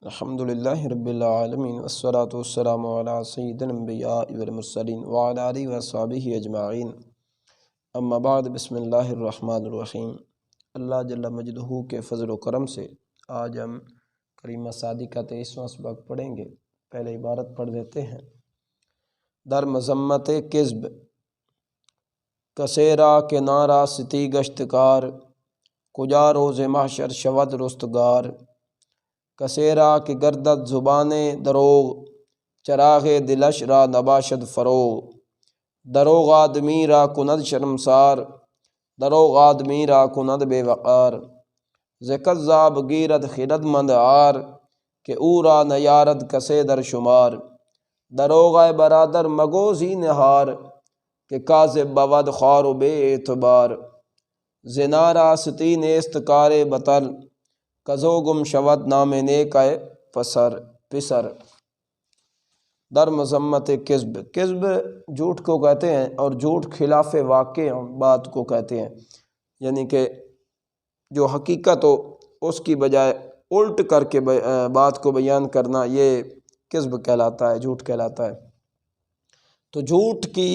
الحمدللہ رب العالمین والصلاة والسلام علی سید الانبیاء والمرسلین وعلی آلہ وصحبہ اجمعین اما بعد بسم اللہ الرحمن الرحیم۔ اللہ جل مجدہ کے فضل و کرم سے آج ہم کریمہ سعدی کا 23واں سبق پڑھیں گے۔ پہلے عبارت پڑھ دیتے ہیں۔ در مذمت کذب کسیرا کے نارا ستی گشتکار کجا روز محشر شود رستگار کسیرا کی گردد زبان دروغ چراغ دلش را نباشد فروغ دروغ آدمی را کند شرمسار دروغ آدمی را کند بے وقار ز کذاب گیرد خرد مند عار کہ او را نیارد کسے در شمار دروغ برادر مگو زینہار کہ کاذب بود خوار و بے اعتبار زنا راستی نیست کار بطل کزو گم شود نام نیک پسر۔ در مذمت کذب، کذب جھوٹ کو کہتے ہیں اور جھوٹ خلاف واقع بات کو کہتے ہیں، یعنی کہ جو حقیقت ہو اس کی بجائے الٹ کر کے بات کو بیان کرنا، یہ کذب کہلاتا ہے، جھوٹ کہلاتا ہے۔ تو جھوٹ کی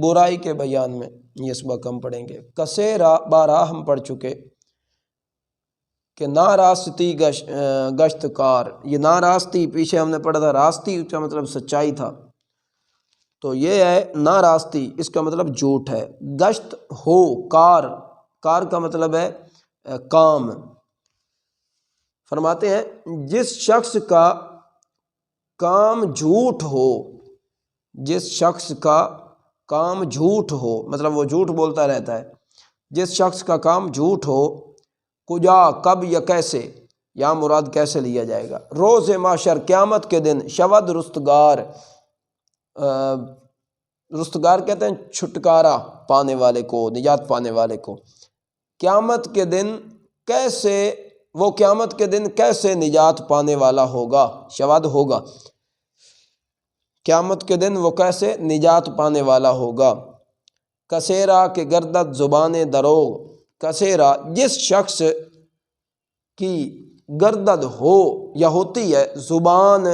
برائی کے بیان میں یہ سبق ہم پڑھیں گے۔ کثیرا بارہ ہم پڑھ چکے کہ ناراستی گشت کار، یہ ناراستی پیچھے ہم نے پڑھا تھا، راستی کا مطلب سچائی تھا، تو یہ ہے ناراستی، اس کا مطلب جھوٹ ہے۔ گشت ہو، کار، کار کا مطلب ہے کام۔ فرماتے ہیں جس شخص کا کام جھوٹ ہو، جس شخص کا کام جھوٹ ہو، مطلب وہ جھوٹ بولتا رہتا ہے، جس شخص کا کام جھوٹ ہو، کجا، کب یا کیسے، یا مراد کیسے لیا جائے گا، روز محشر قیامت کے دن، شود رستگار، رستگار کہتے ہیں چھٹکارا پانے والے کو، نجات پانے والے کو۔ قیامت کے دن کیسے، وہ قیامت کے دن کیسے نجات پانے والا ہوگا، شود ہوگا، قیامت کے دن وہ کیسے نجات پانے والا ہوگا۔ کسیرا کے گردد زبان دروغ، کسیرا جس شخص کی گردد ہو یا ہوتی ہے زبان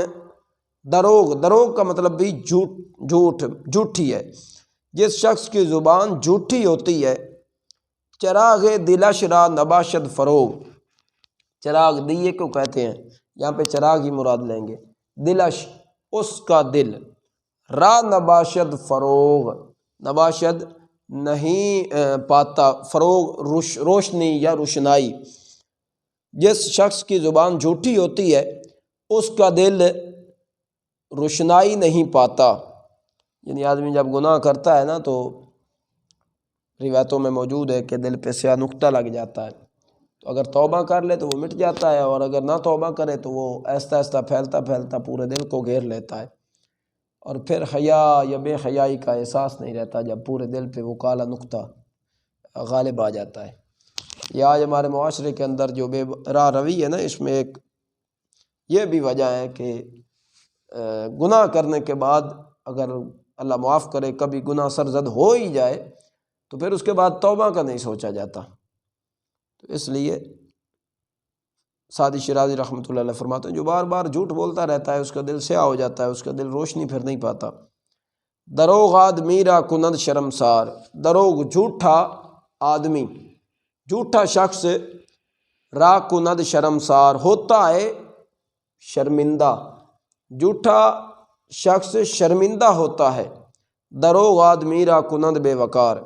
دروغ، دروغ کا مطلب بھی جھوٹی ہے، جس شخص کی زبان جھوٹی ہوتی ہے، چراغ دلش را نباشد فروغ، چراغ دیے کو کہتے ہیں، یہاں پہ چراغ ہی مراد لیں گے، دلش اس کا دل، را نباشد فروغ، نباشد نہیں پاتا، فروغ روشنی یا روشنائی، جس شخص کی زبان جھوٹی ہوتی ہے اس کا دل روشنائی نہیں پاتا۔ یعنی آدمی جب گناہ کرتا ہے نا تو روایتوں میں موجود ہے کہ دل پہ سیاہ نقطہ لگ جاتا ہے، تو اگر توبہ کر لے تو وہ مٹ جاتا ہے، اور اگر نہ توبہ کرے تو وہ آہستہ آہستہ پھیلتا پھیلتا پورے دل کو گھیر لیتا ہے، اور پھر حیا یا بے حیائی کا احساس نہیں رہتا جب پورے دل پہ وہ کالا نقطہ غالب آ جاتا ہے۔ یہ آج ہمارے معاشرے کے اندر جو بے راہ روی ہے نا، اس میں ایک یہ بھی وجہ ہے کہ گناہ کرنے کے بعد اگر اللہ معاف کرے کبھی گناہ سرزد ہو ہی جائے تو پھر اس کے بعد توبہ کا نہیں سوچا جاتا۔ تو اس لیے سعدی شیرازی رحمۃ اللہ علیہ فرماتے ہیں جو بار بار جھوٹ بولتا رہتا ہے اس کا دل سیاہ ہو جاتا ہے، اس کا دل روشنی پھر نہیں پاتا۔ دروغ آدمی را کند شرمسار، دروغ جھوٹا آدمی، جھوٹا شخص، را کند شرمسار ہوتا ہے شرمندہ، جھوٹا شخص شرمندہ ہوتا ہے۔ دروغ آدمی را کند بے وقار،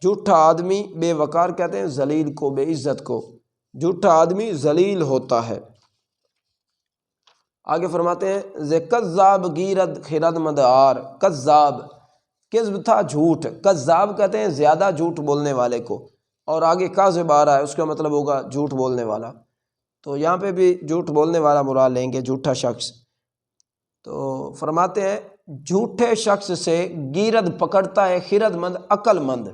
جھوٹا آدمی، بے وقار کہتے ہیں ذلیل کو، بے عزت کو، جھوٹا آدمی ذلیل ہوتا ہے۔ آگے فرماتے ہیں ز کذاب گیرد خرد مدعار، کذاب کذب تھا جھوٹ، کذاب کہتے ہیں زیادہ جھوٹ بولنے والے کو، اور آگے کاذب آ رہا ہے اس کا مطلب ہوگا جھوٹ بولنے والا، تو یہاں پہ بھی جھوٹ بولنے والا مراد لیں گے، جھوٹا شخص۔ تو فرماتے ہیں جھوٹے شخص سے گیرد پکڑتا ہے خرد مند، عقل مند،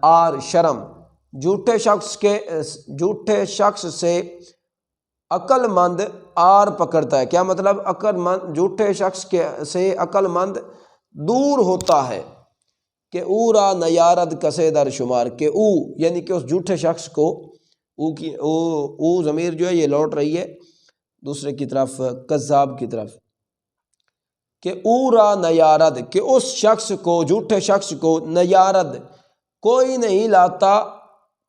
آر شرم، جھوٹے شخص سے عقل مند آر پکڑتا ہے، کیا مطلب؟ عقل مند، جھوٹے شخص سے عقل مند دور ہوتا ہے کہ او را نیارد کسے در شمار، کہ او یعنی کہ اس جھوٹے شخص کو، او ضمیر جو ہے یہ لوٹ رہی ہے دوسرے کی طرف کذاب کی طرف، کہ اورا نیارد، کہ اس شخص کو، جھوٹے شخص کو، نیارد کوئی نہیں لاتا،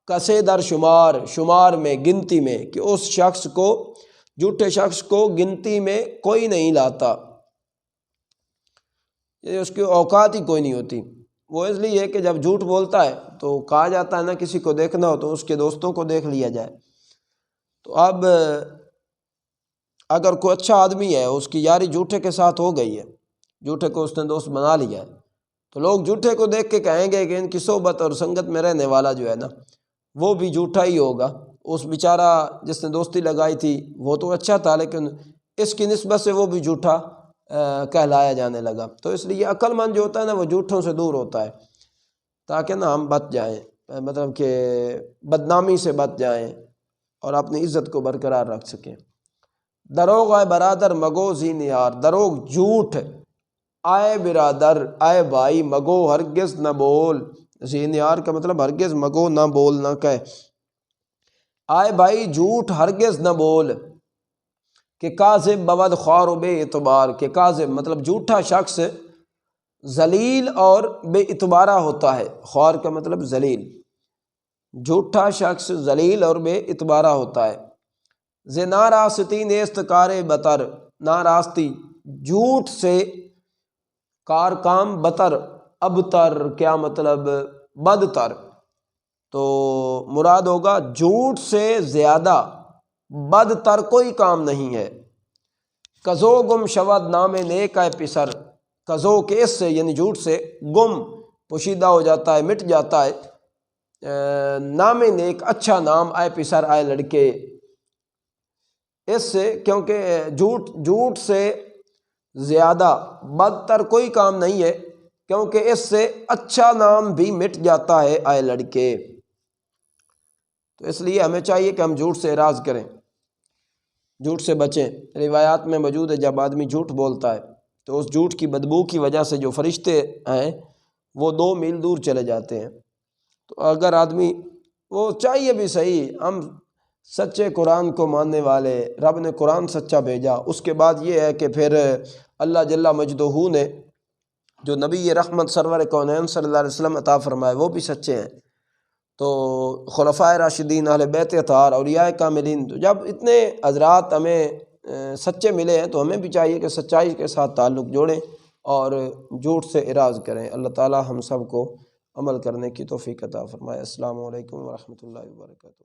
کسے در شمار، شمار میں، گنتی میں، کہ اس شخص کو، جھوٹے شخص کو گنتی میں کوئی نہیں لاتا، یہ اس کی اوقات ہی کوئی نہیں ہوتی۔ وہ اس لیے کہ جب جھوٹ بولتا ہے تو کہا جاتا ہے نا کسی کو دیکھنا ہو تو اس کے دوستوں کو دیکھ لیا جائے۔ تو اب اگر کوئی اچھا آدمی ہے، اس کی یاری جھوٹے کے ساتھ ہو گئی ہے، جھوٹے کو اس نے دوست بنا لیا ہے، تو لوگ جھوٹے کو دیکھ کے کہیں گے کہ ان کی صحبت اور سنگت میں رہنے والا جو ہے نا وہ بھی جھوٹا ہی ہوگا، اس بیچارہ جس نے دوستی لگائی تھی وہ تو اچھا تھا لیکن اس کی نسبت سے وہ بھی جھوٹا کہلایا جانے لگا۔ تو اس لیے عقل مند جو ہوتا ہے نا وہ جھوٹوں سے دور ہوتا ہے، تاکہ نا ہم بچ جائیں، مطلب کہ بدنامی سے بچ جائیں اور اپنی عزت کو برقرار رکھ سکیں۔ دروغ آئے برادر مگو زین یار، دروغ جھوٹ آئے برادر، آئے بھائی، مگو ہرگز نہ بول، زین یار کا مطلب ہرگز مگو نہ بول، نہ کہے، آئے بھائی جھوٹ ہرگز نہ بول، کہ کاذب بود خوار و بے اعتبار، کہ کاذب مطلب جھوٹا شخص ذلیل اور بے اعتبارہ ہوتا ہے، خوار کا مطلب ذلیل، جھوٹا شخص ذلیل اور بے اعتبارہ ہوتا ہے۔ ز ناراستی نیست کار بتر، ناراستی جھوٹ سے کار کام، بتر ابتر کیا مطلب بدتر، تو مراد ہوگا جھوٹ سے زیادہ بدتر کوئی کام نہیں ہے۔ کزو گم شود نام نیک ہے پسر، کزو کے اس سے یعنی جھوٹ سے، گم پوشیدہ ہو جاتا ہے، مٹ جاتا ہے، نام نیک اچھا نام، آئے پسر آئے لڑکے، اس سے کیونکہ جھوٹ سے زیادہ بدتر کوئی کام نہیں ہے، کیونکہ اس سے اچھا نام بھی مٹ جاتا ہے، آئے لڑکے۔ تو اس لیے ہمیں چاہیے کہ ہم جھوٹ سے اعراض کریں، جھوٹ سے بچیں۔ روایات میں موجود ہے جب آدمی جھوٹ بولتا ہے تو اس جھوٹ کی بدبو کی وجہ سے جو فرشتے ہیں وہ 2 میل دور چلے جاتے ہیں۔ تو اگر آدمی، وہ چاہیے بھی صحیح، ہم سچے قرآن کو ماننے والے، رب نے قرآن سچا بھیجا، اس کے بعد یہ ہے کہ پھر اللہ جل مجدہ نے جو نبی رحمت سرور کونین صلی اللہ علیہ وسلم عطا فرمائے وہ بھی سچے ہیں۔ تو خلفائے راشدین، اہل بیت اطہار، اولیاء کاملین، تو جب اتنے حضرات ہمیں سچے ملے ہیں تو ہمیں بھی چاہیے کہ سچائی کے ساتھ تعلق جوڑیں اور جھوٹ سے اعراض کریں۔ اللہ تعالی ہم سب کو عمل کرنے کی توفیق عطا فرمائے۔ السلام علیکم ورحمۃ اللہ وبرکاتہ۔